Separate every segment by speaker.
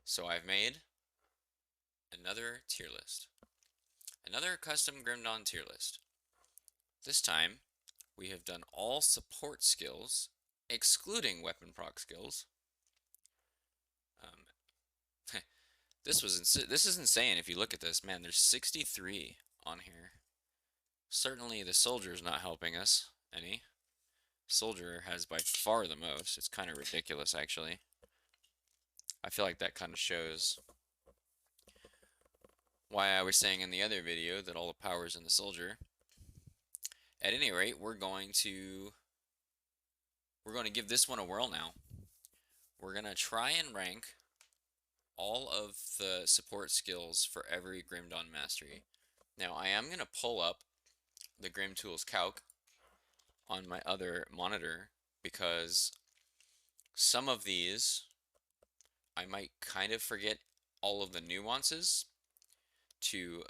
Speaker 1: So I've made another tier list. Another custom Grim Dawn tier list. This time, we have done all support skills, excluding weapon proc skills. Um, this is insane if you look at this. Man, there's 63 on here. Certainly the soldier's not helping us any. Soldier has by far the most. It's kind of ridiculous, actually. I feel like that kind of shows why I was saying in the other video that all the power's in the soldier. At any rate, we're going to give this one a whirl now. We're going to try and rank all of the support skills for every Grim Dawn Mastery. Now, I am going to pull up the Grim Tools calc on my other monitor because some of these I might kind of forget all of the nuances to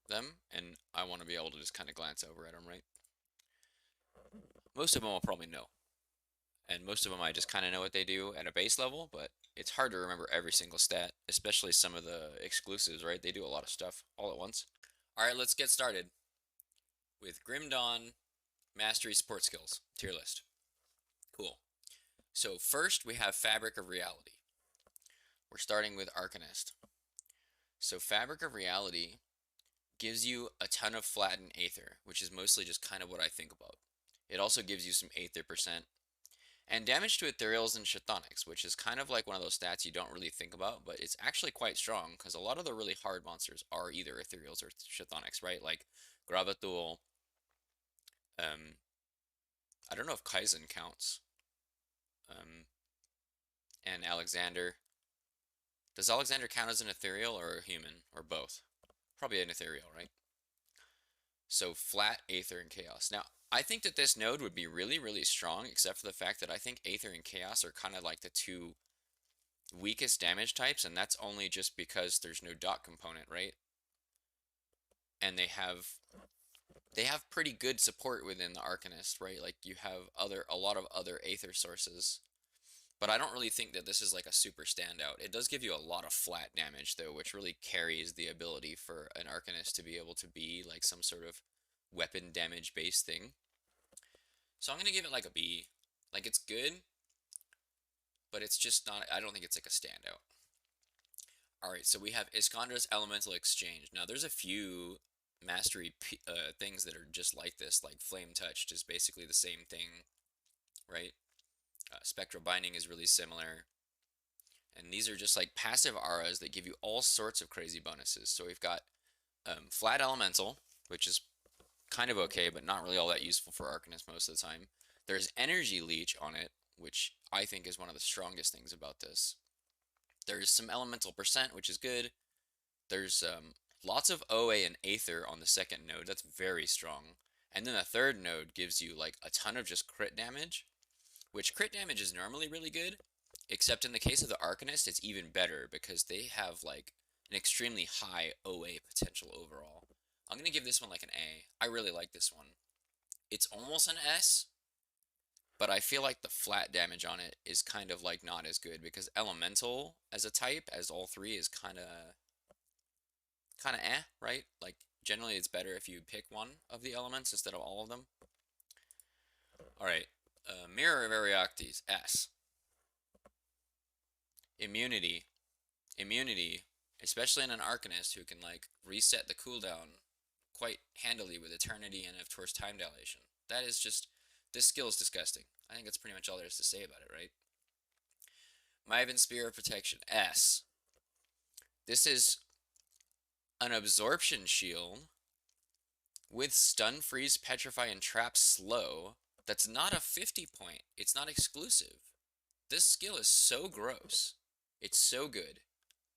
Speaker 1: them, and I want to be able to just kind of glance over at them, right? Most of them I'll probably know, and most of them I just kind of know what they do at a base level, but it's hard to remember every single stat, especially some of the exclusives, right? They do a lot of stuff all at once. Alright, let's get started with Grim Dawn Mastery Support Skills tier list. Cool. So first we have Fabric of Reality. We're starting with Arcanist. So Fabric of Reality gives you a ton of flattened Aether, which is mostly just kind of what I think about. It also gives you some Aether percent, and damage to Ethereals and Chthonics, which is kind of like one of those stats you don't really think about, but it's actually quite strong, because a lot of the really hard monsters are either Ethereals or Chthonics, right? Like Gravathul, I don't know if Kaizen counts, and Alexander. Does Alexander count as an ethereal or a human, or both? Probably an ethereal, right? So flat, Aether, and Chaos. Now, I think that this node would be really, really strong, except for the fact that I think Aether and Chaos are kind of like the two weakest damage types, and that's only just because there's no dot component, right? And they have pretty good support within the Arcanist, right? Like you have a lot of other Aether sources. But I don't really think that this is like a super standout. It does give you a lot of flat damage though, which really carries the ability for an Arcanist to be able to be like some sort of weapon damage based thing. So I'm gonna give it like a B. Like it's good, but it's just not, I don't think it's like a standout. Alright, so we have Iskandra's Elemental Exchange. Now there's a few mastery things that are just like this, like Flame Touched is basically the same thing, right? Spectral Binding is really similar. And these are just like passive auras that give you all sorts of crazy bonuses. So we've got Flat Elemental, which is kind of okay, but not really all that useful for Arcanist most of the time. There's Energy Leech on it, which I think is one of the strongest things about this. There's some Elemental Percent, which is good. There's lots of OA and Aether on the second node. That's very strong. And then the third node gives you like a ton of just crit damage, which crit damage is normally really good, except in the case of the Arcanist, it's even better because they have like an extremely high OA potential overall. I'm going to give this one like an A. I really like this one. It's almost an S, but I feel like the flat damage on it is kind of like not as good because Elemental as a type, as all three, is kind of eh, right? Like generally it's better if you pick one of the elements instead of all of them. Alright, Mirror of Arioctes, S. Immunity. Immunity, especially in an Arcanist who can like reset the cooldown quite handily with Eternity and of course Time Dilation. That is just, this skill is disgusting. I think that's pretty much all there is to say about it, right? Maven Spear of Protection, S. This is an absorption shield with Stun, Freeze, Petrify, and Trap Slow. That's not a 50 point. It's not exclusive. This skill is so gross. It's so good.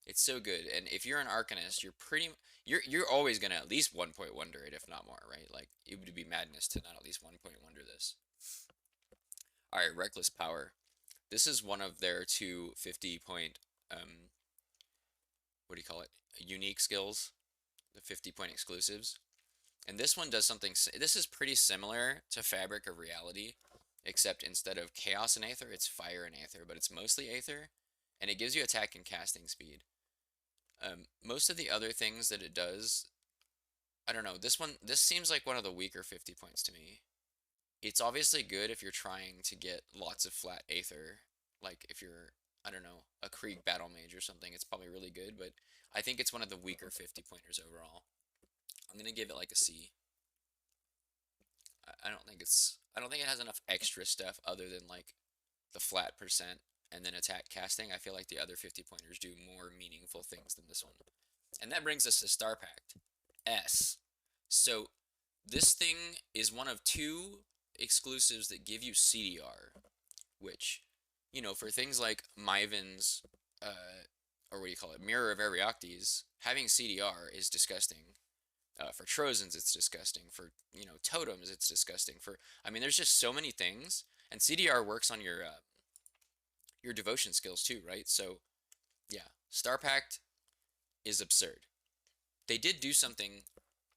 Speaker 1: It's so good. And if you're an Arcanist, you're always gonna at least 1-point wonder it, if not more, right? Like it would be madness to not at least 1-point wonder this. Alright, Reckless Power. This is one of their two 50-point what do you call it? Unique skills. The 50-point exclusives. And this one does something, this is pretty similar to Fabric of Reality, except instead of Chaos and Aether, it's Fire and Aether, but it's mostly Aether. and it gives you attack and casting speed. Most of the other things that it does, I don't know. This seems like one of the weaker 50 points to me. It's obviously good if you're trying to get lots of flat Aether. Like if you're, I don't know, a Krieg battle mage or something, it's probably really good, but I think it's one of the weaker 50 pointers overall. I'm gonna give it like a C. I don't think it has enough extra stuff other than like the flat percent and then attack casting. I feel like the other 50 pointers do more meaningful things than this one. And that brings us to Star Pact S. So this thing is one of two exclusives that give you CDR, which, you know, for things like Myvin's, or what do you call it, Mirror of Arioctes, having CDR is disgusting. For Trojans, it's disgusting. For, you know, totems, it's disgusting. For, I mean, there's just so many things, and CDR works on your devotion skills too, right? So, yeah, Star Pact is absurd. They did do something,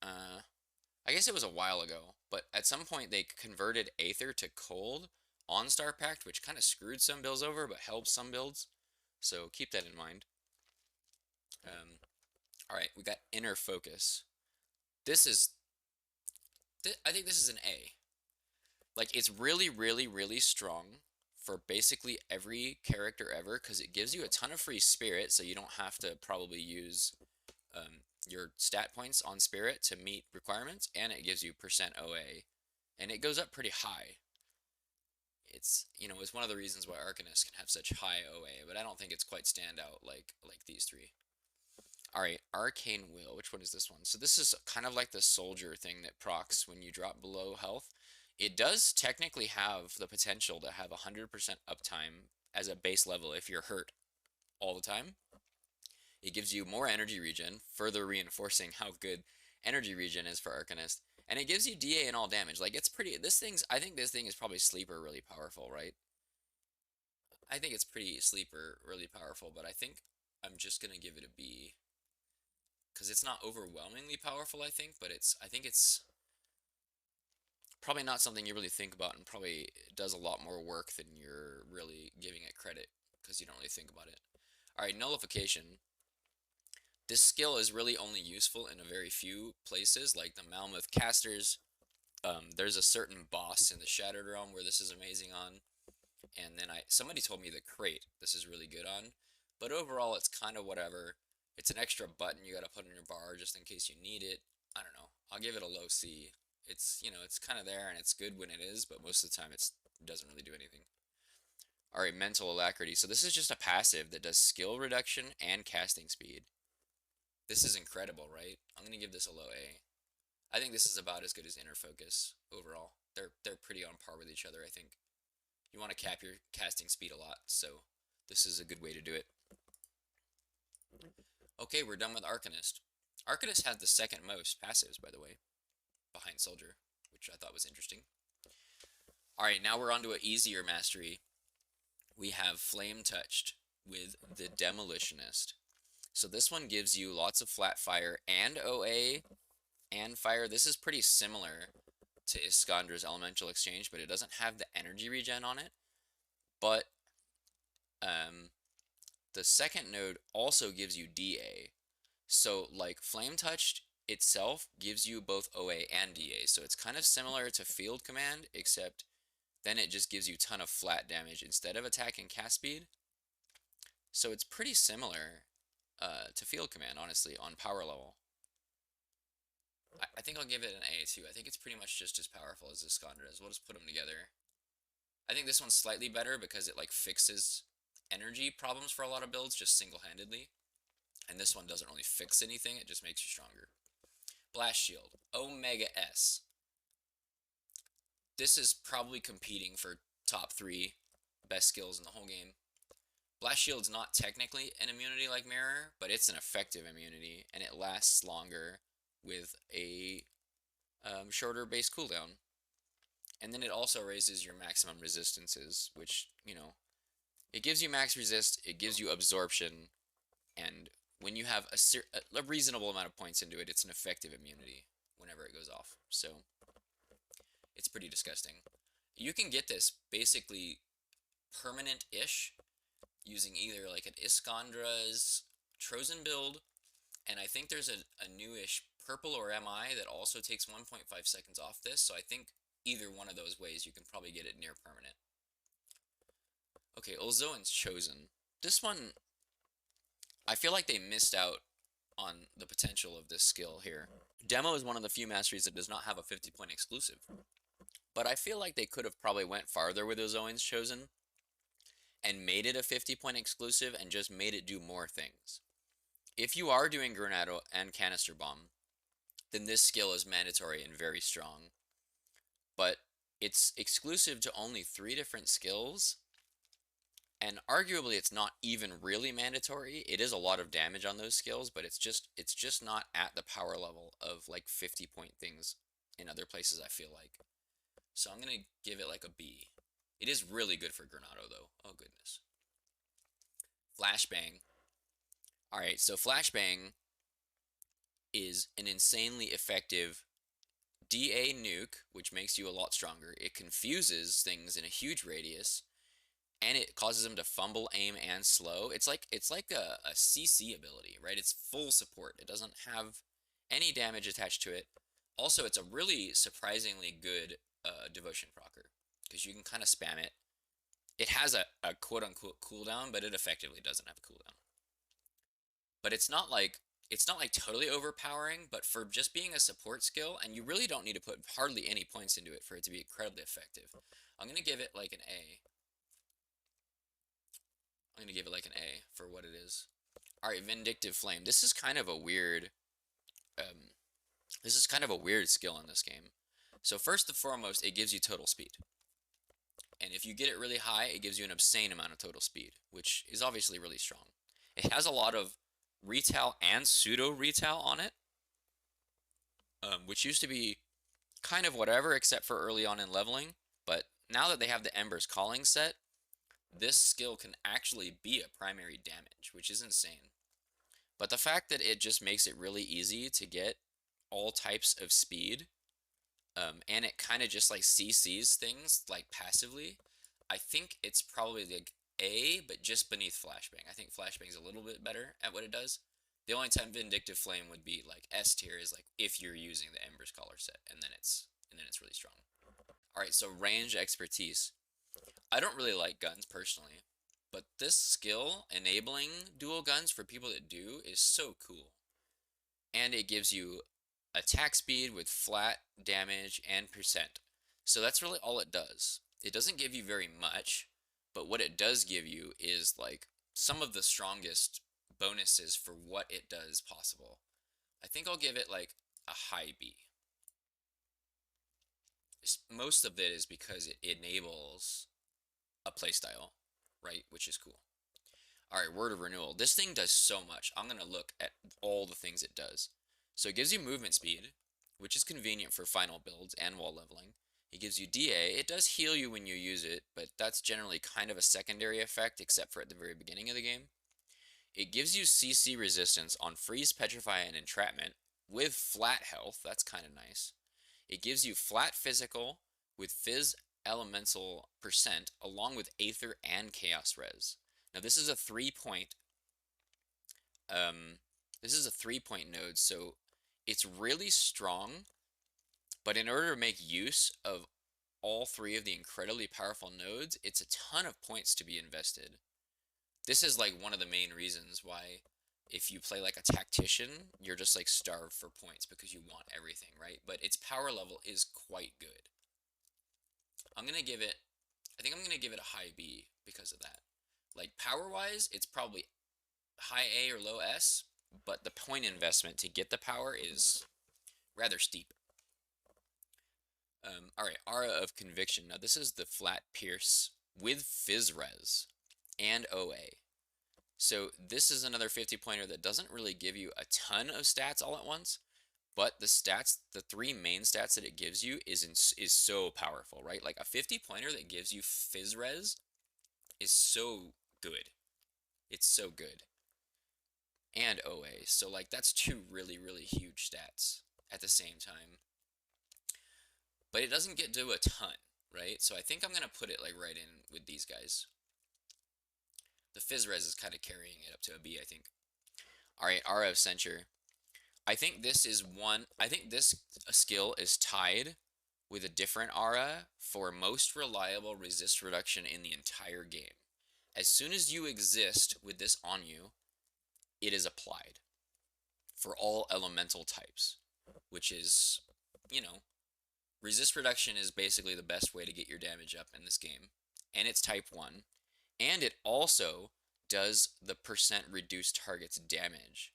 Speaker 1: I guess it was a while ago, but at some point they converted Aether to cold on Star Pact, which kind of screwed some builds over, but helped some builds. So keep that in mind. All right, we got Inner Focus. This is, I think this is an A. Like, it's really, really, really strong for basically every character ever, because it gives you a ton of free spirit, so you don't have to probably use your stat points on spirit to meet requirements, and it gives you percent OA, and it goes up pretty high. It's, you know, it's one of the reasons why Arcanist can have such high OA, but I don't think it's quite standout like these three. Alright, Arcane Will. Which one is this one? So this is kind of like the soldier thing that procs when you drop below health. It does technically have the potential to have 100% uptime as a base level if you're hurt all the time. It gives you more energy regen, further reinforcing how good energy regen is for Arcanist. And it gives you DA and all damage. Like, it's pretty, I think this thing is probably sleeper really powerful, right? I think it's pretty sleeper really powerful, but I think I'm just gonna give it a B. Because it's not overwhelmingly powerful, I think, but I think it's probably not something you really think about, and probably does a lot more work than you're really giving it credit, because you don't really think about it. Alright, Nullification. This skill is really only useful in a very few places, like the Malmoth Casters. There's a certain boss in the Shattered Realm where this is amazing on, and then somebody told me the Crate this is really good on, but overall it's kind of whatever. It's an extra button you gotta put in your bar just in case you need it. I don't know. I'll give it a low C. It's, you know, it's kind of there and it's good when it is, but most of the time it doesn't really do anything. Alright, Mental Alacrity. So this is just a passive that does skill reduction and casting speed. This is incredible, right? I'm gonna give this a low A. I think this is about as good as Inner Focus overall. They're pretty on par with each other, I think. You want to cap your casting speed a lot, so this is a good way to do it. Okay, we're done with Arcanist. Arcanist had the second most passives, by the way, behind Soldier, which I thought was interesting. Alright, now we're on to an easier mastery. We have Flame Touched with the Demolitionist. So this one gives you lots of flat fire and OA and fire. This is pretty similar to Iskandra's Elemental Exchange, but it doesn't have the energy regen on it. But the second node also gives you DA. So like Flame Touched itself gives you both OA and DA. So it's kind of similar to Field Command, except then it just gives you a ton of flat damage instead of attack and cast speed. So it's pretty similar to Field Command, honestly, on power level. I think I'll give it an A too. I think it's pretty much just as powerful as Iskandra is. We'll just put them together. I think this one's slightly better because it like fixes energy problems for a lot of builds just single-handedly. And this one doesn't really fix anything, it just makes you stronger. Blast Shield, Omega S. This is probably competing for top 3 best skills in the whole game. Blast Shield's not technically an immunity like Mirror, but it's an effective immunity, and it lasts longer with a shorter base cooldown. And then it also raises your maximum resistances, which, you know, it gives you max resist, it gives you absorption, and when you have a reasonable amount of points into it, it's an effective immunity whenever it goes off. So, it's pretty disgusting. You can get this basically permanent-ish using either like an Iskandra's Trozen build, and I think there's a newish purple or MI that also takes 1.5 seconds off this, so I think either one of those ways you can probably get it near permanent. Okay, Ulzoan's Chosen. This one, I feel like they missed out on the potential of this skill here. Demo is one of the few masteries that does not have a 50-point exclusive, but I feel like they could have probably went farther with Ulzoan's Chosen and made it a 50-point exclusive and just made it do more things. If you are doing Granado and Canister Bomb, then this skill is mandatory and very strong. But it's exclusive to only 3 different skills, and arguably it's not even really mandatory. It is a lot of damage on those skills, but it's just not at the power level of like 50-point things in other places, I feel like. So I'm gonna give it like a B. It is really good for Granado though. Oh goodness. Flashbang. Alright, so Flashbang is an insanely effective DA nuke, which makes you a lot stronger. It confuses things in a huge radius, and it causes them to fumble, aim, and slow. It's like a CC ability, right? It's full support. It doesn't have any damage attached to it. Also, it's a really surprisingly good devotion procer, because you can kind of spam it. It has a quote-unquote cooldown, but it effectively doesn't have a cooldown. But it's not like totally overpowering, but for just being a support skill, and you really don't need to put hardly any points into it for it to be incredibly effective. I'm going to give it like an A. I'm going to give it like an A for what it is. Alright, Vindictive Flame. This is kind of a weird skill in this game. So first and foremost, it gives you total speed. And if you get it really high, it gives you an obscene amount of total speed, which is obviously really strong. It has a lot of retail and pseudo-retail on it, which used to be kind of whatever except for early on in leveling, but now that they have the Ember's Calling set, this skill can actually be a primary damage, which is insane. But the fact that it just makes it really easy to get all types of speed, and it kind of just like CCs things like passively, I think it's probably like A, but just beneath Flashbang. I think Flashbang's a little bit better at what it does. The only time Vindictive Flame would be like S tier is like if you're using the Ember's Caller set, and then it's really strong. All right, so range expertise. I don't really like guns personally, but this skill enabling dual guns for people that do is so cool. And it gives you attack speed with flat damage and percent. So that's really all it does. It doesn't give you very much, but what it does give you is like some of the strongest bonuses for what it does possible. I think I'll give it like a high B. Most of it is because it enables a playstyle, right? Which is cool. Alright, Word of Renewal. This thing does so much. I'm going to look at all the things it does. So it gives you movement speed, which is convenient for final builds and wall leveling. It gives you DA. It does heal you when you use it, but that's generally kind of a secondary effect, except for at the very beginning of the game. It gives you CC resistance on Freeze, Petrify, and Entrapment with flat health. That's kind of nice. It gives you flat physical with Fizz Elemental percent, along with Aether and Chaos Res. Now this is a 3-point node, so it's really strong, but in order to make use of all 3 of the incredibly powerful nodes, it's a ton of points to be invested. This is like one of the main reasons why if you play like a tactician, you're just like starved for points because you want everything, right? But its power level is quite good. I think I'm gonna give it a high B because of that. Like power-wise, it's probably high A or low S, but the point investment to get the power is rather steep. Alright, Aura of Conviction. Now this is the flat pierce with Fizz Res and OA. So this is another 50-pointer that doesn't really give you a ton of stats all at once, but the 3 main stats that it gives you is so powerful, right? Like a 50-pointer that gives you Fizz Res is so good. It's so good. And OA, so like that's 2 really, really huge stats at the same time. But it doesn't get to a ton, right? So I think I'm going to put it like right in with these guys. The Fizz Res is kind of carrying it up to a B, I think. Alright, Aura of Censure. I think this is one, I think this skill is tied with a different aura for most reliable resist reduction in the entire game. As soon as you exist with this on you, it is applied for all elemental types, which is, you know, resist reduction is basically the best way to get your damage up in this game. And it's type 1. And it also does the percent reduced target's damage.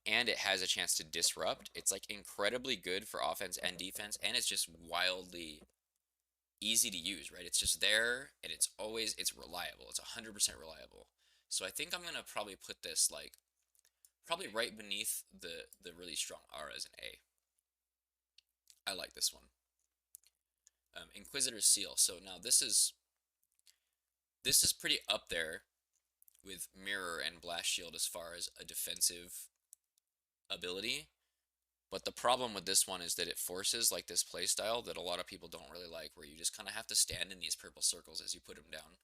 Speaker 1: And it has a chance to disrupt. It's like incredibly good for offense and defense, and it's just wildly easy to use, right? It's just there, and it's reliable. It's 100% reliable. So I think I'm gonna probably put this like probably right beneath the really strong auras in A. I like this one. Inquisitor's Seal. So now this is pretty up there with Mirror and Blast Shield as far as a defensive ability. But the problem with this one is that it forces like this playstyle that a lot of people don't really like, where you just kind of have to stand in these purple circles as you put them down.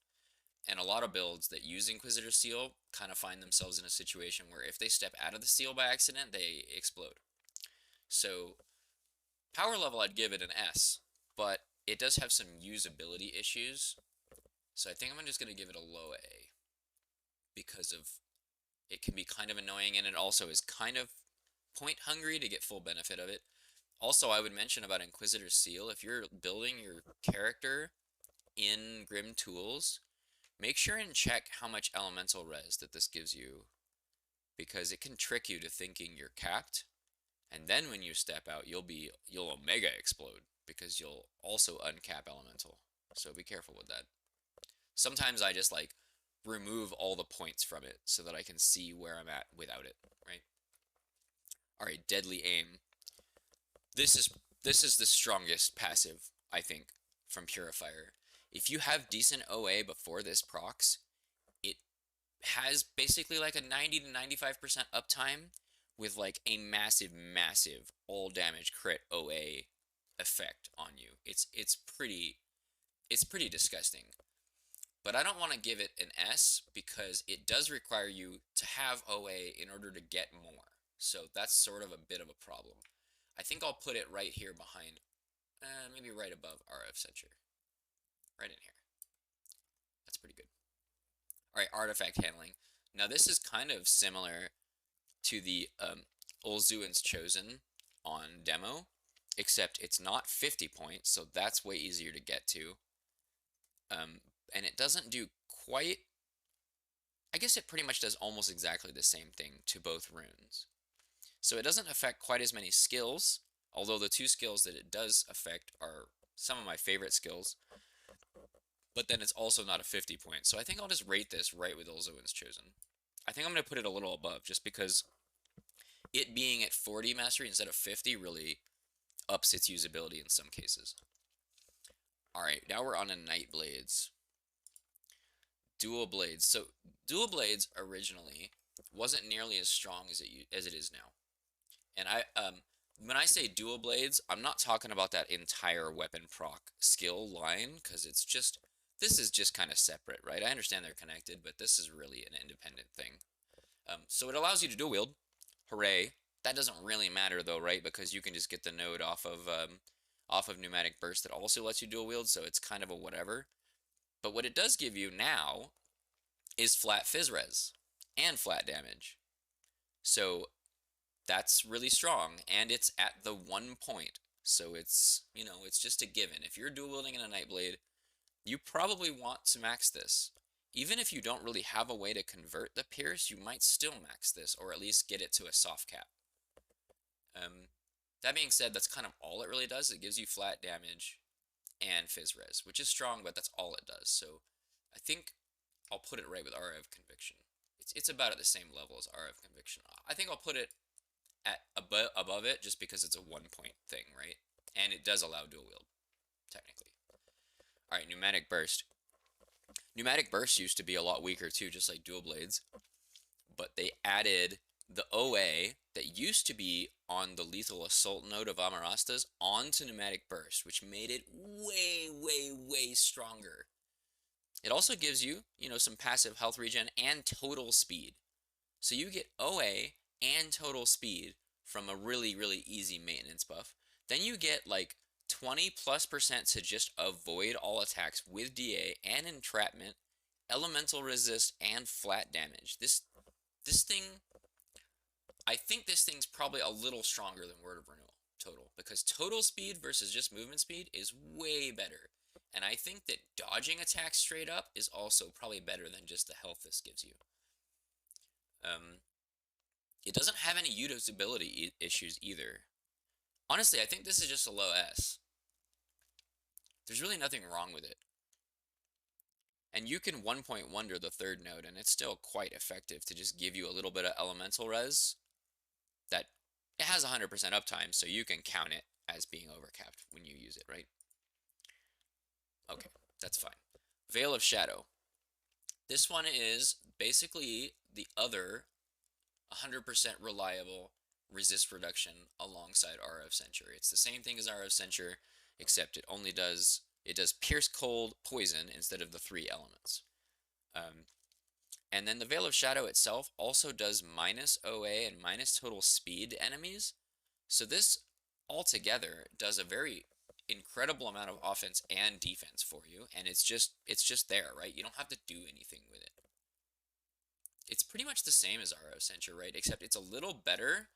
Speaker 1: And a lot of builds that use Inquisitor Seal kind of find themselves in a situation where if they step out of the seal by accident, they explode. So power level, I'd give it an S, but it does have some usability issues. So I think I'm just going to give it a low A because of it can be kind of annoying, and it also is kind of point hungry to get full benefit of it. Also, I would mention about Inquisitor's Seal, if you're building your character in Grim Tools, make sure and check how much elemental res that this gives you, because it can trick you to thinking you're capped, and then when you step out, you'll Omega explode, because you'll also uncap elemental. So be careful with that. Sometimes I just like remove all the points from it so that I can see where I'm at without it, right? Alright, Deadly Aim. This is the strongest passive, I think, from Purifier. If you have decent OA before this procs, it has basically like a 90 to 95% uptime with like a massive, massive all damage crit OA effect on you. It's pretty disgusting. But I don't want to give it an S because it does require you to have OA in order to get more. So that's sort of a bit of a problem. I think I'll put it right here behind, maybe right above RF Censure. Right in here. That's pretty good. Alright, Artifact Handling. Now this is kind of similar to the Ulzuan's Chosen on demo, except it's not 50 points, so that's way easier to get to. And it doesn't do quite... I guess it pretty much does almost exactly the same thing to both runes. So it doesn't affect quite as many skills, although the two skills that it does affect are some of my favorite skills. But then it's also not a 50 point, so I think I'll just rate this right with Ulzuan's Chosen. I think I'm going to put it a little above, just because it being at 40 mastery instead of 50 really ups its usability in some cases. Alright, now we're on to Nightblades. Dual Blades. So, Dual Blades originally wasn't nearly as strong as it is now. And when I say Dual Blades, I'm not talking about that entire weapon proc skill line, because this is just kind of separate, right? I understand they're connected, but this is really an independent thing. So it allows you to dual wield. Hooray. That doesn't really matter though, right? Because you can just get the node off of Pneumatic Burst that also lets you dual wield, so it's kind of a whatever. But what it does give you now is flat Fizz Res and flat damage. So that's really strong, and it's at the 1 point. So it's, it's just a given. If you're dual wielding in a Nightblade, you probably want to max this. Even if you don't really have a way to convert the Pierce, you might still max this, or at least get it to a soft cap. That being said, that's kind of all it really does. It gives you flat damage and Fizz Res, which is strong, but that's all it does. So I think I'll put it right with Aura of Conviction. It's about at the same level as Aura of Conviction. I think I'll put it at above it just because it's a 1 point thing, right? And it does allow dual wield, technically. Alright, Pneumatic Burst. Pneumatic Burst used to be a lot weaker too, just like Dual Blades. But they added the OA that used to be on the Lethal Assault node of Amarastas onto Pneumatic Burst, which made it way, way, way stronger. It also gives you, some passive health regen and total speed. So you get OA and total speed from a really, really easy maintenance buff. Then you get like 20+% to just avoid all attacks with DA and entrapment, elemental resist, and flat damage. This thing, I think this thing's probably a little stronger than Word of Renewal total, because total speed versus just movement speed is way better. And I think that dodging attacks straight up is also probably better than just the health this gives you. It doesn't have any usability issues either. Honestly, I think this is just a low S. There's really nothing wrong with it. And you can 1-point wonder the third node, and it's still quite effective to just give you a little bit of elemental res that it has 100% uptime, so you can count it as being overcapped when you use it, right? Okay, that's fine. Veil of Shadow. This one is basically the other 100% reliable resist reduction alongside RF Censure. It's the same thing as RF Censure, except it does Pierce, Cold, Poison instead of the 3 elements. And then the Veil of Shadow itself also does minus OA and minus total speed to enemies. So this altogether does a very incredible amount of offense and defense for you, and it's just there, right? You don't have to do anything with it. It's pretty much the same as RO Censure, right? Except it's a little better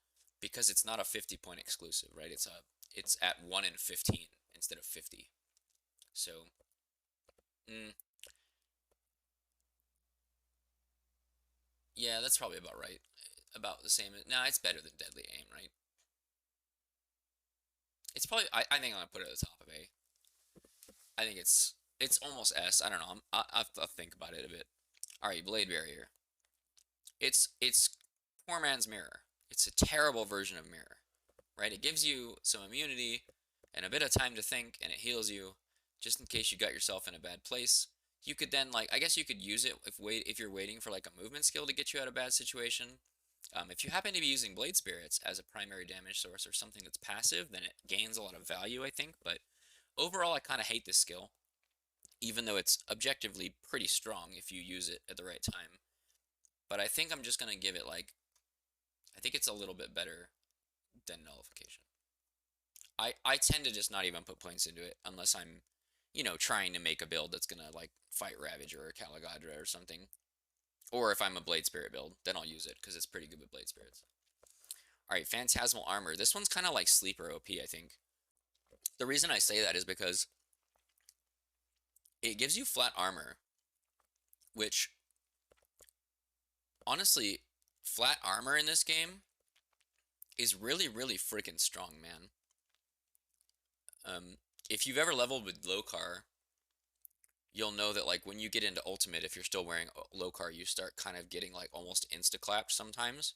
Speaker 1: because it's not a 50-point exclusive, right? It's at 1 in 15 instead of 50. So, yeah, that's probably about right. About the same. No, it's better than Deadly Aim, right? It's probably. I think I'm gonna put it at the top of A. I think it's almost S. I don't know. I'll think about it a bit. All right, Blade Barrier. It's poor man's mirror. It's a terrible version of mirror, right? It gives you some immunity and a bit of time to think, and it heals you, just in case you got yourself in a bad place. You could then, like, I guess you could use it if you're waiting for like a movement skill to get you out of a bad situation. If you happen to be using Blade Spirits as a primary damage source or something that's passive, then it gains a lot of value, I think. But overall, I kind of hate this skill, even though it's objectively pretty strong if you use it at the right time. But I think I'm just going to give it, like, I think it's a little bit better than Nullification. I tend to just not even put points into it unless I'm, trying to make a build that's going to, like, fight Ravager or Caligadra or something. Or if I'm a Blade Spirit build, then I'll use it, because it's pretty good with Blade Spirits. Alright, Phantasmal Armor. This one's kind of like Sleeper OP, I think. The reason I say that is because it gives you flat armor, which, honestly, flat armor in this game is really, really freaking strong, man. If you've ever leveled with Lokar, you'll know that, like, when you get into Ultimate, if you're still wearing Lokar, you start kind of getting, like, almost insta-clapped sometimes.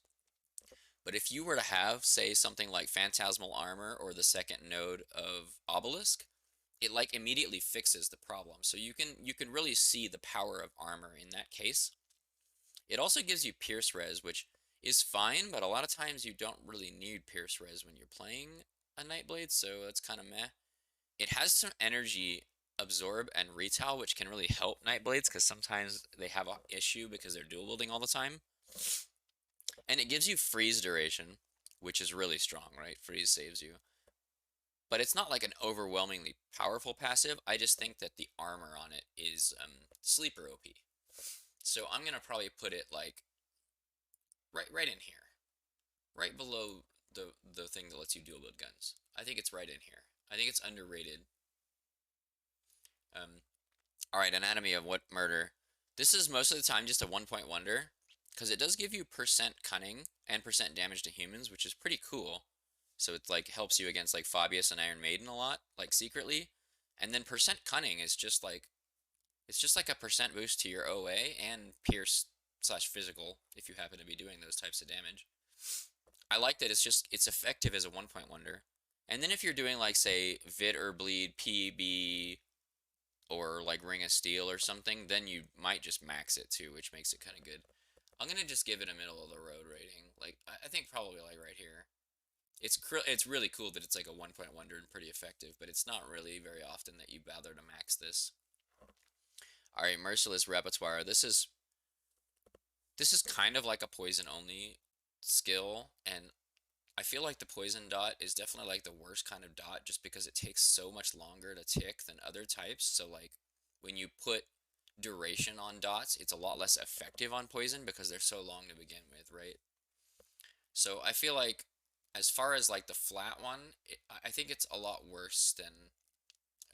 Speaker 1: But if you were to have, say, something like Phantasmal Armor or the second node of Obelisk, it, like, immediately fixes the problem. So you can really see the power of armor in that case. It also gives you Pierce Res, which is fine, but a lot of times you don't really need Pierce Res when you're playing a Nightblade, so it's kind of meh. It has some energy absorb and retail, which can really help Nightblades, because sometimes they have an issue because they're dual wielding all the time. And it gives you freeze duration, which is really strong, right? Freeze saves you. But it's not like an overwhelmingly powerful passive. I just think that the armor on it is sleeper OP. So I'm going to probably put it, like, right in here. Right below the thing that lets you dual wield guns. I think it's right in here. I think it's underrated. Alright, Anatomy of What Murder. This is most of the time just a 1-point wonder, because it does give you percent cunning and percent damage to humans, which is pretty cool. So it, like, helps you against, like, Fabius and Iron Maiden a lot, like, secretly. And then percent cunning is just like, it's just like a percent boost to your OA and pierce / physical, if you happen to be doing those types of damage. I like that it's effective as a 1-point wonder. And then if you're doing, like, say, Vit or Bleed, PB, or, like, Ring of Steel or something, then you might just max it too, which makes it kind of good. I'm gonna just give it a middle of the road rating. Like, I think probably, like, right here. It's really cool that it's, like, a 1-point wonder and pretty effective, but it's not really very often that you bother to max this. Alright, Merciless Repertoire. This is kind of like a poison only skill, and I feel like the poison dot is definitely like the worst kind of dot just because it takes so much longer to tick than other types. So like when you put duration on dots, it's a lot less effective on poison because they're so long to begin with, right? So I feel like as far as like the flat one, I think it's a lot worse than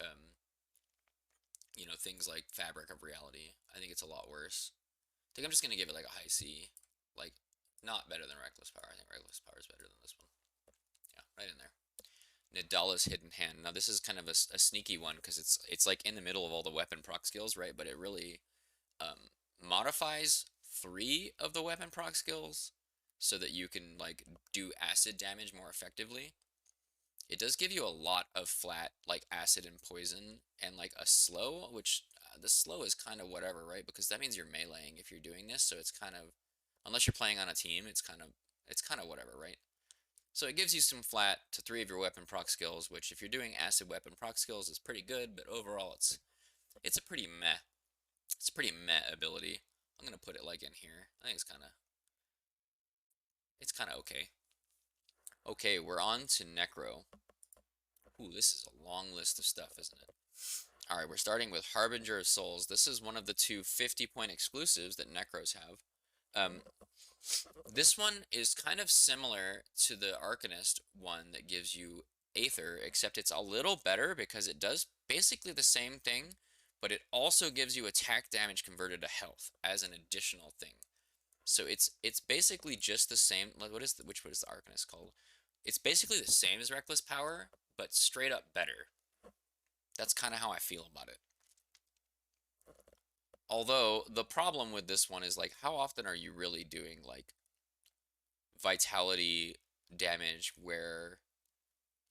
Speaker 1: um, things like Fabric of Reality. I think it's a lot worse. I think I'm just gonna give it like a high C, like not better than Reckless Power. I think Reckless Power is better than this one. Yeah, right in there. Nadala's Hidden Hand. Now this is kind of a sneaky one because it's like in the middle of all the weapon proc skills, right? But it really modifies 3 of the weapon proc skills so that you can like do acid damage more effectively. It does give you a lot of flat like acid and poison and like a slow, which the slow is kind of whatever, right? Because that means you're meleeing if you're doing this, so it's kind of, unless you're playing on a team, it's kind of whatever, right? So it gives you some flat to 3 of your weapon proc skills, which if you're doing acid weapon proc skills is pretty good, but overall it's a pretty meh. It's a pretty meh ability. I'm gonna put it like in here. I think it's kinda okay. Okay, we're on to Necro. Ooh, this is a long list of stuff, isn't it? Alright, we're starting with Harbinger of Souls. This is one of the 2 50-point exclusives that Necros have. Um, this one is kind of similar to the Arcanist one that gives you Aether, except it's a little better because it does basically the same thing, but it also gives you attack damage converted to health as an additional thing. So it's basically just the same. Which one is the Arcanist called? It's basically the same as Reckless Power, but straight up better. That's kind of how I feel about it. Although the problem with this one is like, how often are you really doing like vitality damage where,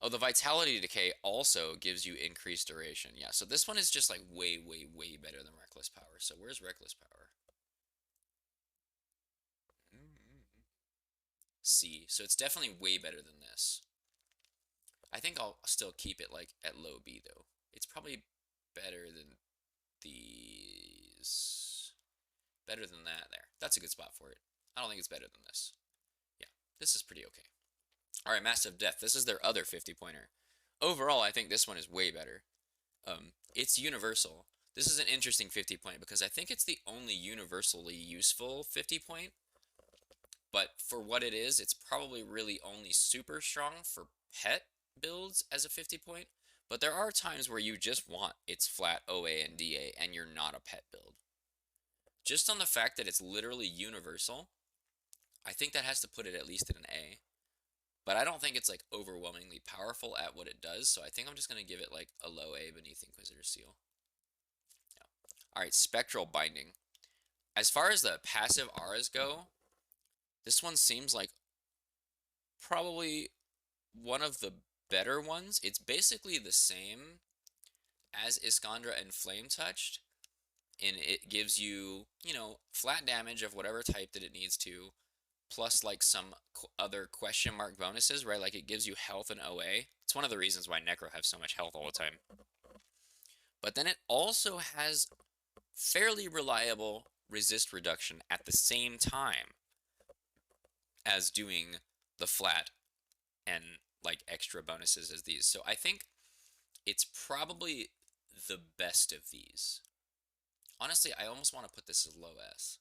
Speaker 1: oh, the vitality decay also gives you increased duration. Yeah, so this one is just like way, way, way better than Reckless Power. So where's Reckless Power? C. So it's definitely way better than this. I think I'll still keep it like at low B though. It's probably better than these. Better than that there. That's a good spot for it. I don't think it's better than this. Yeah, this is pretty okay. Alright, Massive Death. This is their other 50-pointer. Overall, I think this one is way better. It's universal. This is an interesting 50-point because I think it's the only universally useful 50-point. But for what it is, it's probably really only super strong for pet builds as a 50-point. But there are times where you just want its flat OA and DA and you're not a pet build. Just on the fact that it's literally universal, I think that has to put it at least in an A. But I don't think it's like overwhelmingly powerful at what it does, so I think I'm just going to give it like a low A beneath Inquisitor's Seal. Yeah. Alright, Spectral Binding. As far as the passive auras go, this one seems like probably one of the better ones. It's basically the same as Iskandra and Flame Touched, and it gives you, flat damage of whatever type that it needs to, plus like some other question mark bonuses, right? Like it gives you health and OA. It's one of the reasons why Necro have so much health all the time. But then it also has fairly reliable resist reduction at the same time as doing the flat and like extra bonuses as these. So I think it's probably the best of these. Honestly, I almost want to put this as low S.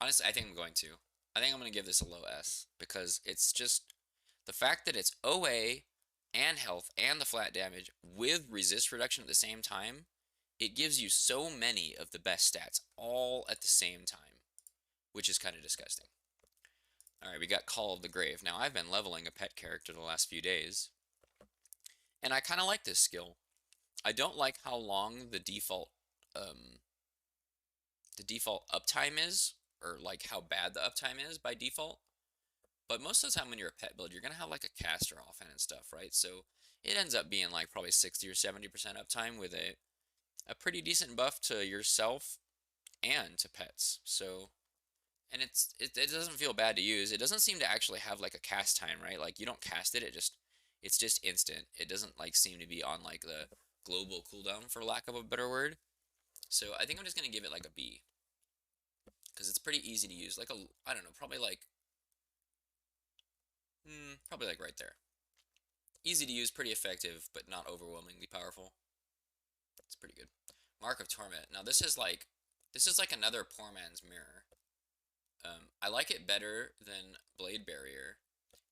Speaker 1: Honestly, I think I'm going to. I think I'm going to give this a low S because it's just the fact that it's OA and health and the flat damage with resist reduction at the same time. It gives you so many of the best stats all at the same time, which is kind of disgusting. Alright, we got Call of the Grave. Now, I've been leveling a pet character the last few days, and I kind of like this skill. I don't like how long the default uptime is, or like how bad the uptime is by default. But most of the time when you're a pet build, you're going to have like a caster offhand and stuff, right? So it ends up being like probably 60 or 70% uptime with a pretty decent buff to yourself and to pets. So, and it doesn't feel bad to use. It doesn't seem to actually have like a cast time, right? Like you don't cast it, it's just instant. It doesn't like seem to be on like the global cooldown, for lack of a better word. So I think I'm just gonna give it like a B, because it's pretty easy to use. Like I don't know, probably like right there. Easy to use, pretty effective, but not overwhelmingly powerful. It's pretty good. Mark of Torment. Now this is like another poor man's mirror. I like it better than Blade Barrier,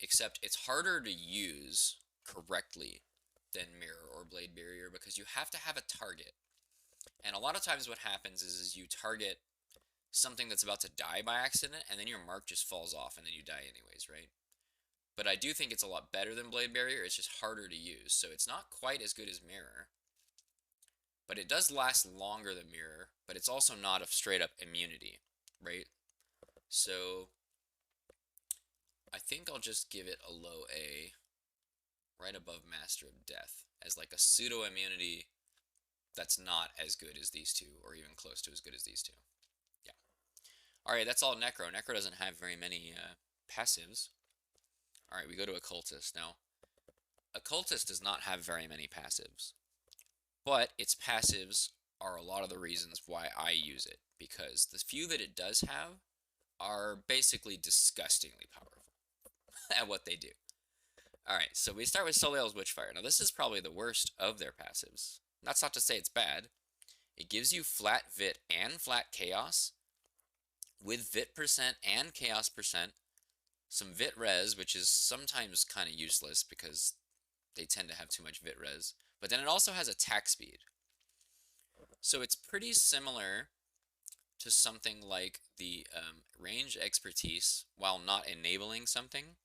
Speaker 1: except it's harder to use correctly than Mirror or Blade Barrier because you have to have a target. And a lot of times what happens is you target something that's about to die by accident, and then your mark just falls off, and then you die anyways, right? But I do think it's a lot better than Blade Barrier. It's just harder to use, so it's not quite as good as Mirror. But it does last longer than Mirror, but it's also not a straight up immunity, right? So I think I'll just give it a low A, right above Master of Death, as like a pseudo immunity that's not as good as these two, or even close to as good as these two. Yeah. Alright, that's all Necro. Necro doesn't have very many passives. Alright, we go to Occultist. Now, Occultist does not have very many passives, but its passives are a lot of the reasons why I use it, because the few that it does have are basically disgustingly powerful at what they do. Alright, so we start with Soliel's Witchfire. Now this is probably the worst of their passives. That's not to say it's bad. It gives you flat Vit and flat Chaos, with Vit percent and Chaos percent, some Vit res, which is sometimes kind of useless because they tend to have too much Vit res, but then it also has attack speed. So it's pretty similar to something like the range expertise while not enabling something,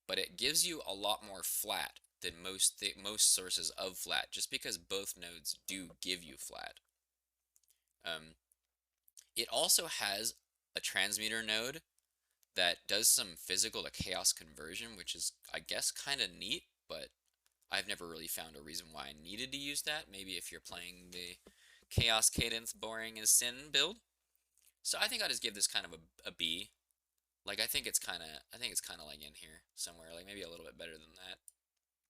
Speaker 1: but it gives you a lot more flat than most sources of flat, just because both nodes do give you flat. It also has a transmuter node that does some physical to chaos conversion, which is, I guess, kind of neat, but I've never really found a reason why I needed to use that. Maybe if you're playing the Chaos Cadence Boring as Sin build. So I think I'll just give this kind of a B. Like, I think it's kind of like in here somewhere, like maybe a little bit better than that.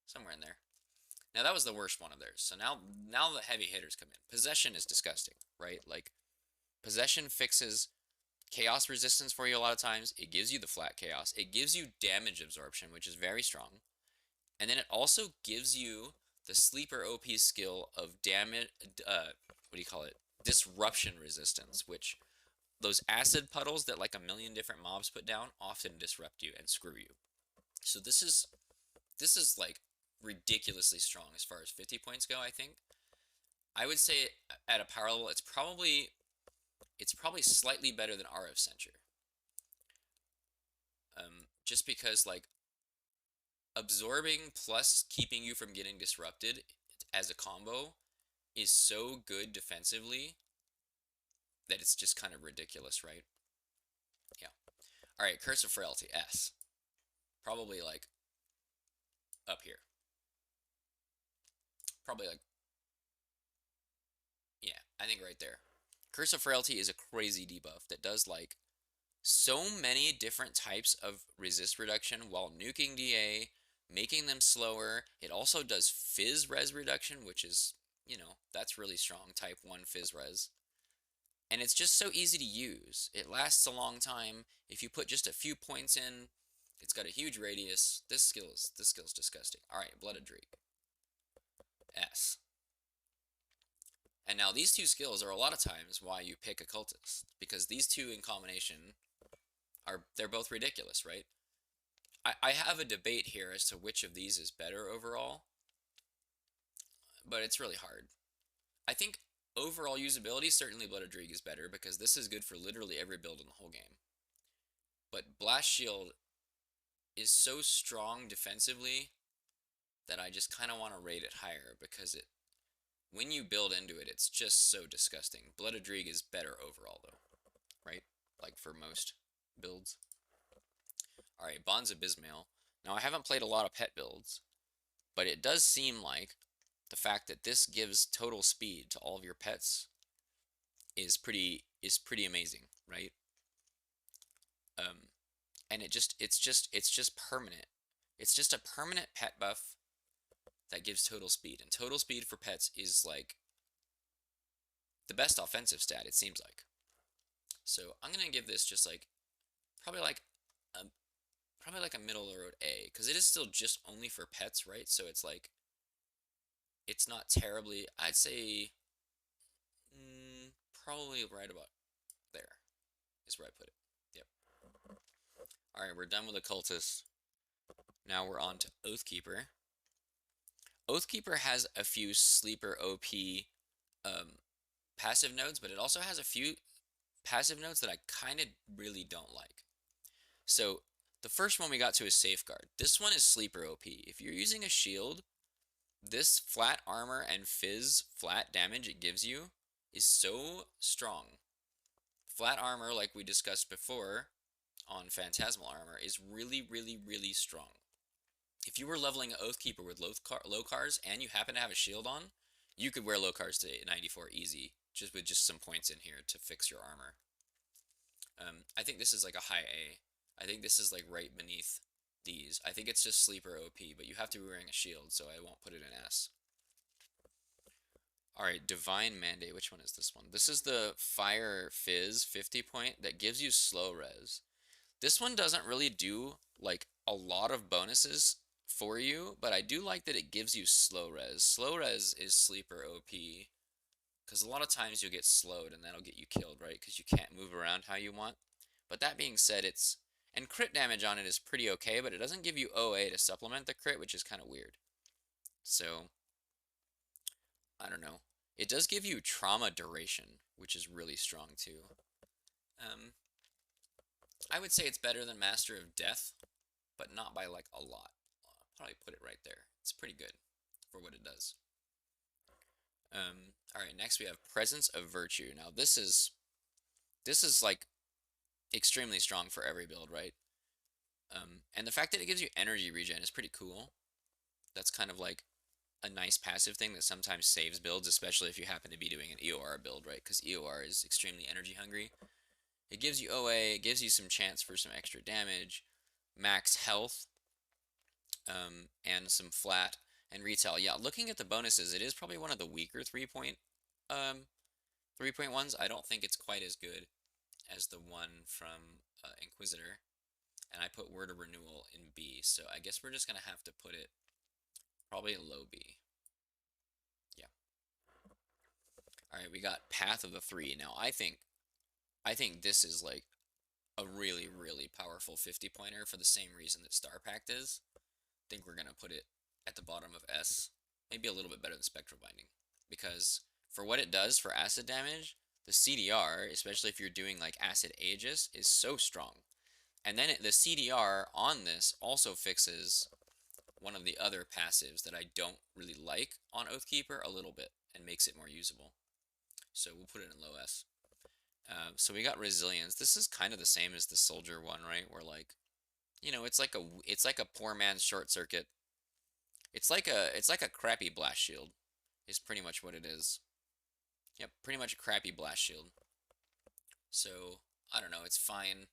Speaker 1: Somewhere in there. Now that was the worst one of theirs. So now the heavy hitters come in. Possession is disgusting, right? Like, Possession fixes chaos resistance for you a lot of times. It gives you the flat chaos. It gives you damage absorption, which is very strong. And then it also gives you the sleeper OP skill of damage, disruption resistance, which those acid puddles that like a million different mobs put down often disrupt you and screw you. So this is like ridiculously strong as far as 50 points go, I think. I would say at a power level, it's probably slightly better than RF Censure. Just because, like, absorbing plus keeping you from getting disrupted as a combo is so good defensively that it's just kind of ridiculous, right? Yeah. Alright, Curse of Frailty, S. Probably, like, up here. Probably, like, yeah, I think right there. Curse of Frailty is a crazy debuff that does, like, so many different types of resist reduction while nuking DA, making them slower. It also does Fizz res reduction, which is, that's really strong, type 1 Fizz res. And it's just so easy to use. It lasts a long time. If you put just a few points in, it's got a huge radius. This skill's disgusting. Alright, Blooded Drake. S. And now these two skills are a lot of times why you pick Occultist, because these two in combination they're both ridiculous, right? I have a debate here as to which of these is better overall, but it's really hard. I think overall usability, certainly Blood of Drieg is better, because this is good for literally every build in the whole game. But Blast Shield is so strong defensively that I just kind of want to rate it higher, because when you build into it, it's just so disgusting. Blood of Drieg is better overall, though, right? Like, for most builds. Alright, Bonds Abysmal. Now, I haven't played a lot of pet builds, but it does seem like the fact that this gives total speed to all of your pets is pretty amazing, right? And it's just permanent. It's just a permanent pet buff that gives total speed, and total speed for pets is like the best offensive stat, it seems like. So I'm gonna give this just like probably like a a middle of the road A, because it is still just only for pets, right? So it's like it's not terribly. I'd say probably right about there is where I put it. Yep. All right, we're done with Occultist. Now we're on to Oathkeeper. Oathkeeper has a few sleeper OP um, passive nodes, but it also has a few passive nodes that I kind of really don't like. So the first one we got to is Safeguard. This one is sleeper OP. If you're using a shield, this flat armor and fizz flat damage it gives you is so strong. Flat armor, like we discussed before on Phantasmal armor, is really, really, really strong. If you were leveling Oathkeeper with low cars and you happen to have a shield on, you could wear low cars to 94 easy, just with just some points in here to fix your armor. I think this is like a high A. I think this is like right beneath these. I think it's just sleeper OP, but you have to be wearing a shield, so I won't put it in S. Alright, Divine Mandate. Which one is this one? This is the Fire Fizz 50 point that gives you slow res. This one doesn't really do like a lot of bonuses for you, but I do like that it gives you slow res. Slow res is sleeper OP, because a lot of times you'll get slowed and that'll get you killed, right? Because you can't move around how you want. But that being said, and crit damage on it is pretty okay, but it doesn't give you OA to supplement the crit, which is kind of weird. So, I don't know. It does give you trauma duration, which is really strong too. I would say it's better than Master of Death, but not by like a lot. I'll probably put it right there. It's pretty good for what it does. All right, next we have Presence of Virtue. Now this is like extremely strong for every build, right? And the fact that it gives you energy regen is pretty cool. That's kind of like a nice passive thing that sometimes saves builds, especially if you happen to be doing an EOR build, right? Because EOR is extremely energy hungry. It gives you OA, it gives you some chance for some extra damage, max health, and some flat and retail. Yeah, looking at the bonuses, it is probably one of the weaker 3.1s. I don't think it's quite as good as the one from Inquisitor. And I put Word of Renewal in B, so I guess we're just gonna have to put it probably a low B. Yeah. Alright, we got Path of the Three. Now I think this is like a really, really powerful 50 pointer for the same reason that Star Pact is. I think we're gonna put it at the bottom of S. Maybe a little bit better than Spectral Binding. Because for what it does for acid damage, the CDR, especially if you're doing like Acid Aegis, is so strong. And then the CDR on this also fixes one of the other passives that I don't really like on Oathkeeper a little bit and makes it more usable. So we'll put it in low S. So we got Resilience. This is kind of the same as the Soldier one, right? Where like, you know, it's like a poor man's short circuit. It's like a crappy blast shield. Is pretty much what it is. Yep, pretty much a crappy blast shield. So I don't know. It's fine.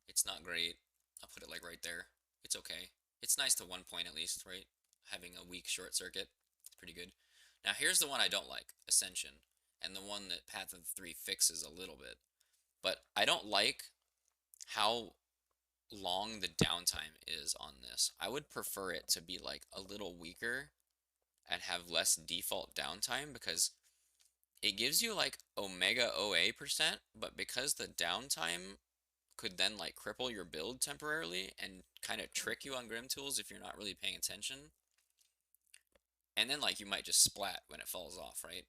Speaker 1: It's not great. I'll put it like right there. It's okay. It's nice to 1 point at least, right? Having a weak short circuit. It's pretty good. Now here's the one I don't like, Ascension. And the one that Path of the Three fixes a little bit. But I don't like how long the downtime is on this. I would prefer it to be like a little weaker and have less default downtime, because it gives you like Omega OA %, but because the downtime could then like cripple your build temporarily and kind of trick you on Grim Tools if you're not really paying attention. And then like you might just splat when it falls off, right?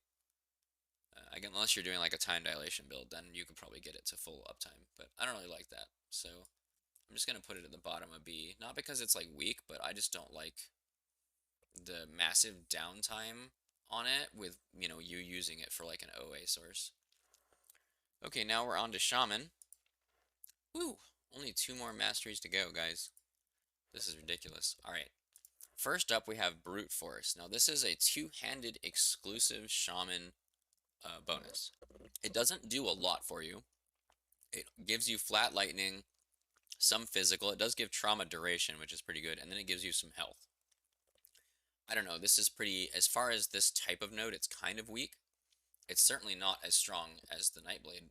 Speaker 1: Again, unless you're doing like a time dilation build, then you could probably get it to full uptime. But I don't really like that, so I'm just gonna put it at the bottom of B. Not because it's like weak, but I just don't like the massive downtime on it with, you know, you using it for like an OA source. Okay, now we're on to Shaman. Woo! Only 2 more masteries to go, guys. This is ridiculous. Alright. First up, we have Brute Force. Now, this is a 2-handed exclusive Shaman bonus. It doesn't do a lot for you. It gives you flat lightning, some physical. It does give trauma duration, which is pretty good, and then it gives you some health. I don't know, this is pretty, as far as this type of node, it's kind of weak. It's certainly not as strong as the Nightblade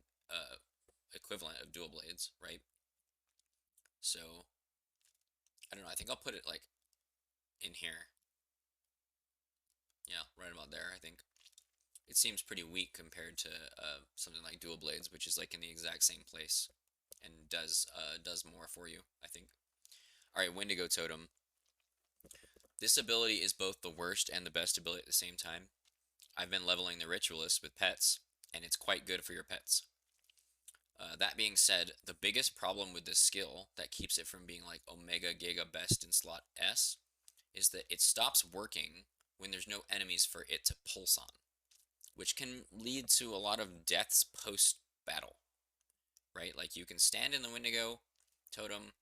Speaker 1: equivalent of dual blades, right? So, I don't know, I think I'll put it like in here. Yeah, right about there, I think. It seems pretty weak compared to something like dual blades, which is like in the exact same place and does more for you, I think. All right, Wendigo Totem. This ability is both the worst and the best ability at the same time. I've been leveling the Ritualist with pets, and it's quite good for your pets. That being said, the biggest problem with this skill that keeps it from being like Omega Giga Best in slot S is that it stops working when there's no enemies for it to pulse on, which can lead to a lot of deaths post-battle, right? Like you can stand in the Wendigo totem,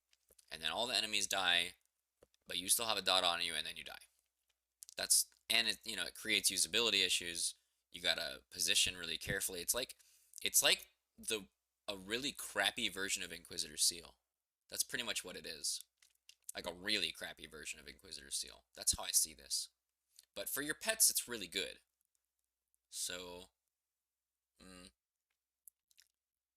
Speaker 1: and then all the enemies die, but you still have a dot on you, and then you die. And it creates usability issues. You gotta position really carefully. It's like the a really crappy version of Inquisitor Seal. That's pretty much what it is. Like a really crappy version of Inquisitor Seal. That's how I see this. But for your pets, it's really good. So, mm,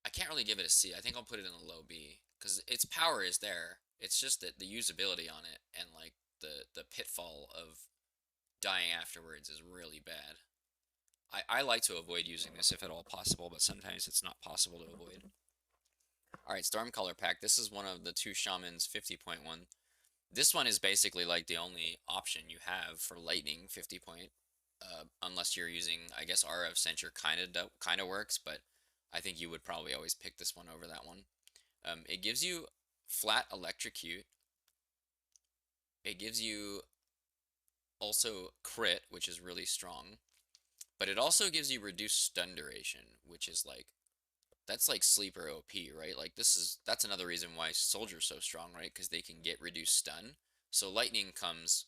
Speaker 1: I can't really give it a C. I think I'll put it in a low B because its power is there. It's just that the usability on it and like the pitfall of dying afterwards is really bad. I like to avoid using this if at all possible, but sometimes it's not possible to avoid. Alright, Stormcaller Pack. This is one of the two Shamans 50.1. This one is basically like the only option you have for lightning 50 point. Unless you're using, I guess RF Censure kinda works, but I think you would probably always pick this one over that one. It gives you flat electrocute. It gives you also crit, which is really strong. But it also gives you reduced stun duration, which is like, that's like sleeper OP, right? Like that's another reason why Soldier's so strong, right? Because they can get reduced stun. So lightning comes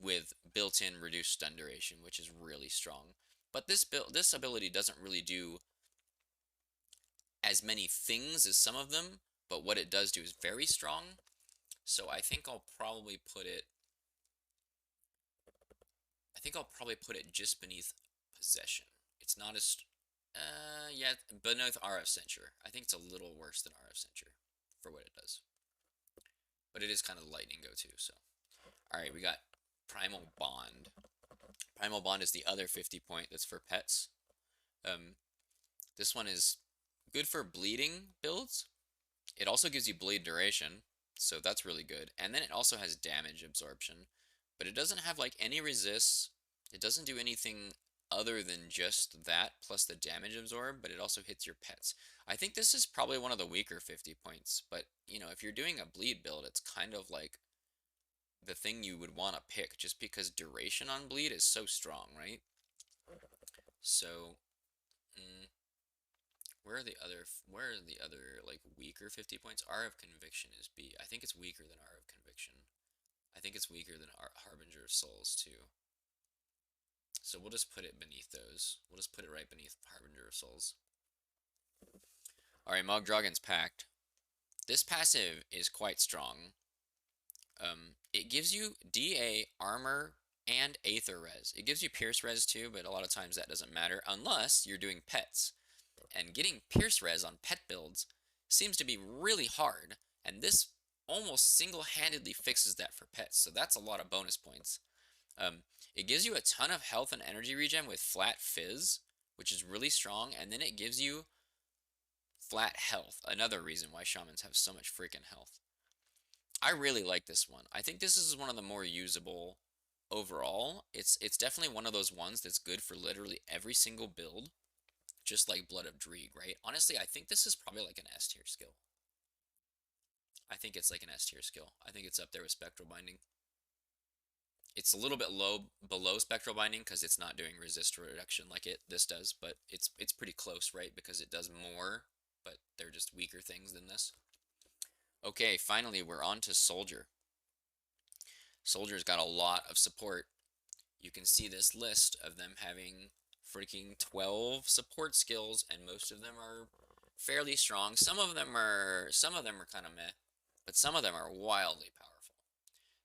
Speaker 1: with built-in reduced stun duration, which is really strong. But this ability doesn't really do as many things as some of them, but what it does do is very strong. So I think I'll probably put it just beneath Possession. It's not as, yeah, beneath RF Censure. I think it's a little worse than RF Censure for what it does. But it is kind of the lightning go-to, so. Alright, we got Primal Bond. Primal Bond is the other 50 point that's for pets. This one is good for bleeding builds. It also gives you bleed duration, so that's really good. And then it also has damage absorption, but it doesn't have like any resists. It doesn't do anything other than just that plus the damage absorb, but it also hits your pets. I think this is probably one of the weaker 50 points, but if you're doing a bleed build, it's kind of like the thing you would want to pick just because duration on bleed is so strong, right? So, where are the other like weaker 50 points? R of Conviction is B. I think it's weaker than R of Conviction. I think it's weaker than Harbinger of Souls too. So we'll just put it beneath those. We'll just put it right beneath Harbinger of Souls. Alright, Mogdragon's Pact. This passive is quite strong. It gives you DA, Armor, and Aether Res. It gives you Pierce Res too, but a lot of times that doesn't matter unless you're doing pets. And getting Pierce Res on pet builds seems to be really hard, and this almost single-handedly fixes that for pets, so that's a lot of bonus points. It gives you a ton of health and energy regen with flat fizz, which is really strong, and then it gives you flat health, another reason why Shamans have so much freaking health. I really like this one. I think this is one of the more usable overall. It's definitely one of those ones that's good for literally every single build, just like Blood of Dreeg, right? Honestly, I think this is probably like an S tier skill. I think it's like an S tier skill. I think it's up there with Spectral Binding. It's a little bit below Spectral Binding because it's not doing resist reduction like this does, but it's pretty close, right? Because it does more, but they're just weaker things than this. Okay, finally we're on to Soldier. Soldier's got a lot of support. You can see this list of them having freaking 12 support skills, and most of them are fairly strong. Some of them are kind of meh, but some of them are wildly powerful.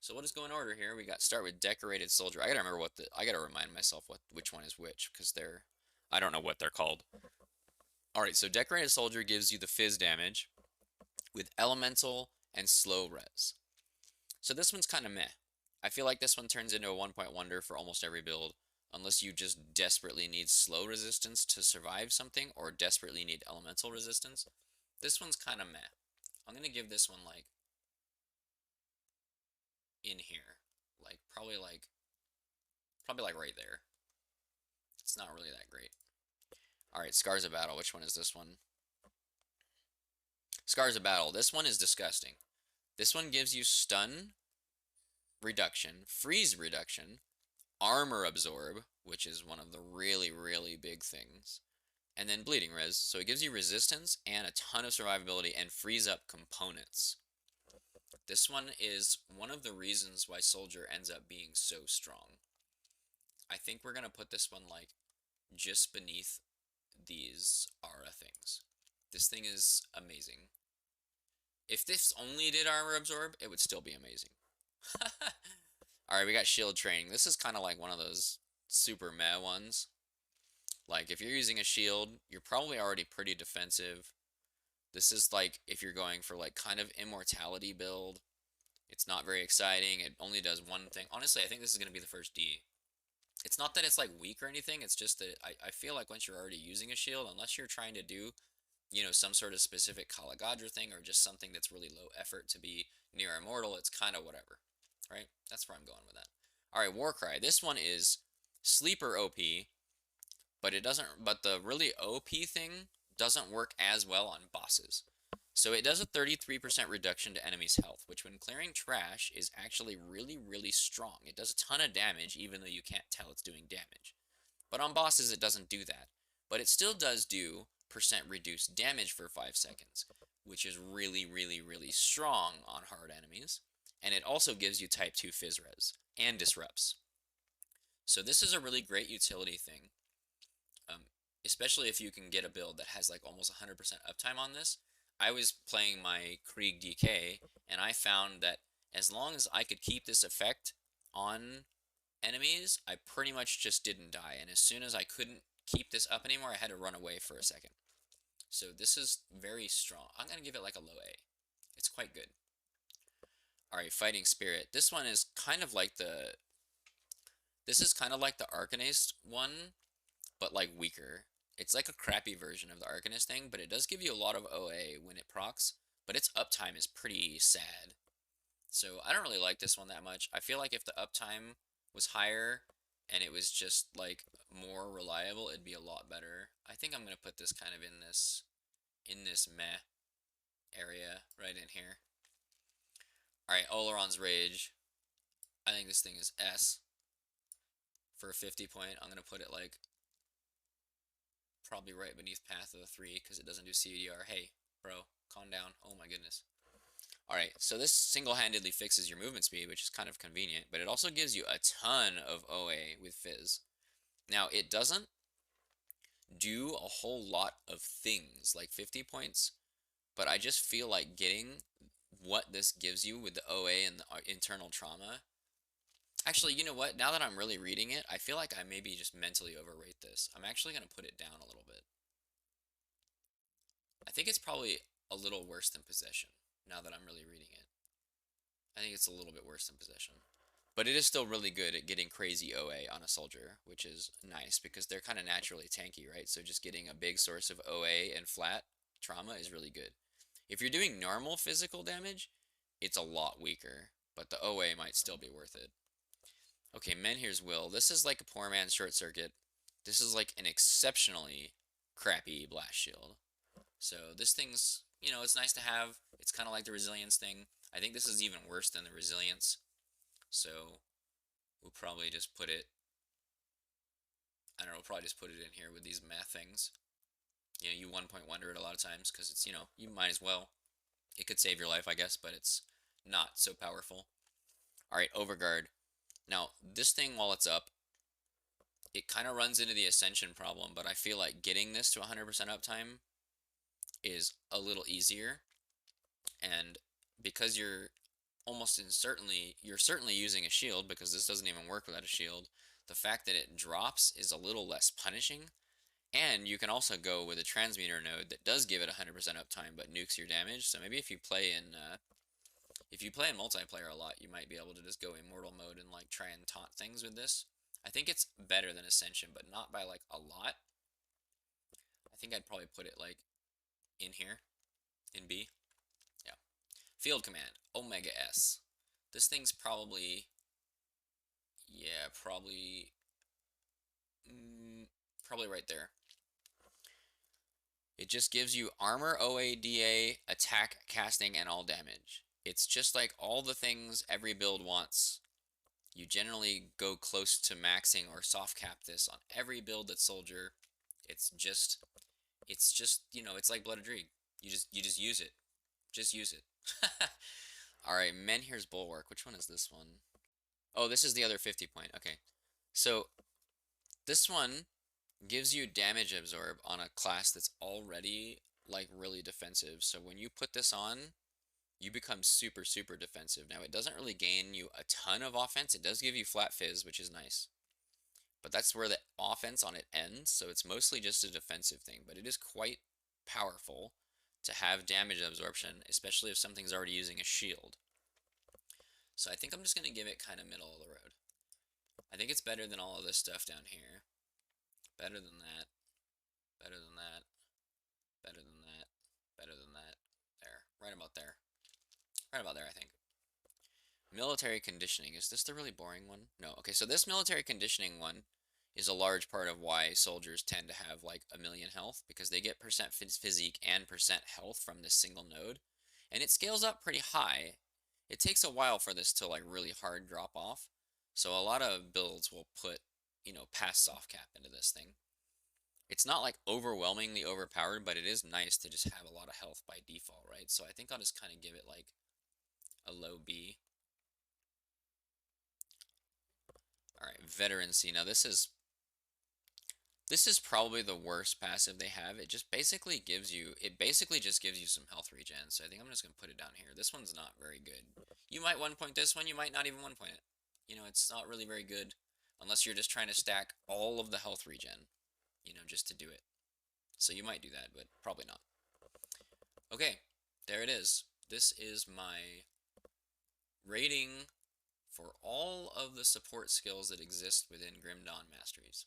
Speaker 1: So what is going in order here? We got start with Decorated Soldier. I gotta remind myself which one is which because they're I don't know what they're called. Alright, so Decorated Soldier gives you the fizz damage with elemental and slow res. So this one's kind of meh. I feel like this one turns into a 1-point wonder for almost every build, unless you just desperately need slow resistance to survive something, or desperately need elemental resistance. This one's kind of meh. I'm gonna give this one like in here, like probably like right there. It's not really that great. All right, Scars of Battle. Which one is this one? Scars of Battle. This one is disgusting. This one gives you stun reduction, freeze reduction, armor absorb, which is one of the really, really big things, and then bleeding res. So it gives you resistance and a ton of survivability and frees up components. This one is one of the reasons why Soldier ends up being so strong. I think we're going to put this one like just beneath these aura things. This thing is amazing. If this only did armor absorb, it would still be amazing. Alright, we got shield training. This is kind of like one of those super meh ones. Like, if you're using a shield, you're probably already pretty defensive. This is like, if you're going for like kind of immortality build, it's not very exciting. It only does one thing. Honestly, I think this is going to be the first D. It's not that it's like weak or anything, it's just that I feel like once you're already using a shield, unless you're trying to do, some sort of specific Kalagadra thing or just something that's really low effort to be near immortal, it's kind of whatever, right? That's where I'm going with that. Alright, Warcry. This one is sleeper OP, but the really OP thing doesn't work as well on bosses. So it does a 33% reduction to enemies' health, which when clearing trash is actually really, really strong. It does a ton of damage, even though you can't tell it's doing damage. But on bosses, it doesn't do that. But it still does do percent reduced damage for 5 seconds, which is really, really, really strong on hard enemies. And it also gives you type 2 Fizz Res and disrupts. So this is a really great utility thing, especially if you can get a build that has like almost 100% uptime on this. I was playing my Krieg DK, and I found that as long as I could keep this effect on enemies, I pretty much just didn't die. And as soon as I couldn't keep this up anymore, I had to run away for a second. So this is very strong. I'm going to give it like a low A. It's quite good. Alright, Fighting Spirit. This one is kind of like the... This is kind of like the Arcanist one, but like weaker. It's like a crappy version of the Arcanist thing, but it does give you a lot of OA when it procs, but its uptime is pretty sad. So I don't really like this one that much. I feel like if the uptime was higher and it was just like more reliable, it'd be a lot better. I think I'm going to put this kind of in this meh area right in here. Alright, Oleron's Rage. I think this thing is S. For a 50 point, I'm going to put it like probably right beneath Path of the 3 because it doesn't do CDR. Hey, bro, calm down. Oh my goodness. Alright, so this single-handedly fixes your movement speed, which is kind of convenient, but it also gives you a ton of OA with Fizz. Now, it doesn't do a whole lot of things like 50 points, but I just feel like getting what this gives you with the OA and the internal trauma. Actually, you know what? Now that I'm really reading it, I feel like I maybe just mentally overrate this. I'm actually going to put it down a little bit. I think it's probably a little worse than Possession, now that I'm really reading it. I think it's a little bit worse than Possession. But it is still really good at getting crazy OA on a soldier, which is nice, because they're kind of naturally tanky, right? So just getting a big source of OA and flat trauma is really good. If you're doing normal physical damage, it's a lot weaker, but the OA might still be worth it. Okay, Menhir's Will. This is like a poor man's Short Circuit. This is like an exceptionally crappy blast shield. So this thing's, it's nice to have. It's kind of like the resilience thing. I think this is even worse than the resilience. So we'll probably just put it, I don't know, we'll probably just put it in here with these math things. You 1-point wonder it a lot of times because it's, you might as well. It could save your life, I guess, but it's not so powerful. Alright, Overguard. Now, this thing, while it's up, it kind of runs into the Ascension problem, but I feel like getting this to 100% uptime is a little easier. And because you're certainly using a shield, because this doesn't even work without a shield, the fact that it drops is a little less punishing. And you can also go with a transmuter node that does give it 100% uptime but nukes your damage. So maybe if you play in multiplayer a lot, you might be able to just go immortal mode and like try and taunt things with this. I think it's better than Ascension, but not by like a lot. I think I'd probably put it like in here, in B. Yeah. Field command, Omega S. This thing's probably, yeah, probably right there. It just gives you armor, OADA, attack, casting, and all damage. It's just like all the things every build wants. You generally go close to maxing or soft cap this on every build that's soldier. It's just, you know, it's like Blood of Dreeg. You just use it. Just use it. Alright, Menhir's Bulwark. Which one is this one? Oh, this is the other 50 point. Okay. So, this one gives you damage absorb on a class that's already, like, really defensive. So when you put this on, you become super, super defensive. Now, it doesn't really gain you a ton of offense. It does give you flat fizz, which is nice. But that's where the offense on it ends, so it's mostly just a defensive thing. But it is quite powerful to have damage absorption, especially if something's already using a shield. So I think I'm just going to give it kind of middle of the road. I think it's better than all of this stuff down here. Better than that. Better than that. Better than that. Better than that. There. Right about there. Right about there, I think. Military conditioning. Is this the really boring one? No. Okay, so this military conditioning one is a large part of why soldiers tend to have like 1,000,000 health, because they get percent physique and percent health from this single node. And it scales up pretty high. It takes a while for this to like really hard drop off. So a lot of builds will put, you know, past soft cap into this thing. It's not like overwhelmingly overpowered, but it is nice to just have a lot of health by default, right? So I think I'll just kind of give it like a low B. Alright, Veterancy. Now this is probably the worst passive they have. It just basically gives you, some health regen. So I think I'm just going to put it down here. This one's not very good. You might one point this one, you might not even one point it. You know, it's not really very good unless you're just trying to stack all of the health regen, you know, just to do it. So you might do that, but probably not. Okay, there it is. This is my rating for all of the support skills that exist within Grim Dawn Masteries.